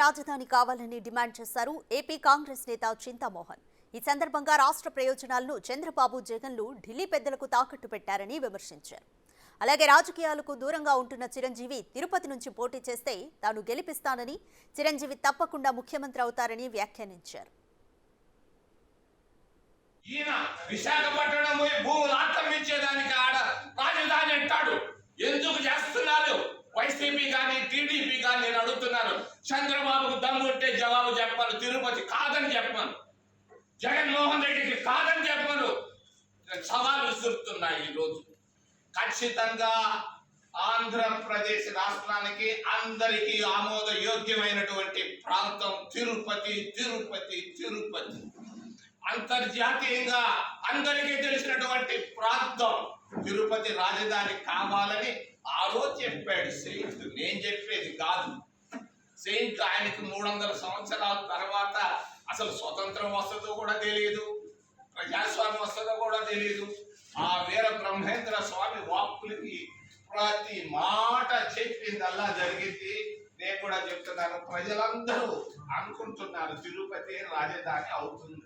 రాజధాని కావాలని డిమాండ్ చేశారు ఏపీ కాంగ్రెస్ నేత చింతామోహన్. ఈ సందర్భంగా రాష్ట్ర ప్రయోజనాలను చంద్రబాబు జగన్లు ఢిల్లీ పెద్దలకు తాకట్టు పెట్టారని విమర్శించారు. అలాగే రాజకీయాలకు దూరంగా ఉంటున్న చిరంజీవి తిరుపతి నుంచి పోటీ చేస్తే తాను గెలిపిస్తానని, చిరంజీవి తప్పకుండా ముఖ్యమంత్రి అవుతారని వ్యాఖ్యానించారు. విశాఖపట్నం భూములు ఆక్రమించేదానికి ఆడ రాజధాని అంటాడు. ఎందుకు చేస్తున్నారు? వైసీపీ కానీ టీడీపీ కానీ నేను అడుగుతున్నాను. చంద్రబాబుకు దమ్ముంటే జవాబు చెప్పాను. తిరుపతి కాదని చెప్పాను. జగన్మోహన్ రెడ్డికి కాదని చెప్పాను. సవాలు విసురుతున్నాయి. ఈరోజు ఖచ్చితంగా ఆంధ్రప్రదేశ్ రాష్ట్రానికి అందరికీ ఆమోదయోగ్యమైనటువంటి ప్రాంతం తిరుపతి. తిరుపతి తిరుపతి అంతర్జాతీయంగా అందరికీ తెలిసినటువంటి ప్రాంతం. తిరుపతి రాజధాని కావాలని ఆ రోజు చెప్పాడు సెయింట్. నేను చెప్పేది కాదు. సెయింట్ ఆయనకి 300 సంవత్సరాల తర్వాత అసలు స్వతంత్రం వస్తుందో కూడా తెలియదు, ప్రజాస్వామ్యం వస్తుందో కూడా తెలియదు. ఆ వీర బ్రహ్మేంద్ర స్వామి వాక్కులకి ప్రతి మాట చెప్పిందల్లా జరిగింది. నేను కూడా చెప్తున్నాను, ప్రజలందరూ అనుకుంటున్నారు తిరుపతి రాజధాని అవుతుంది.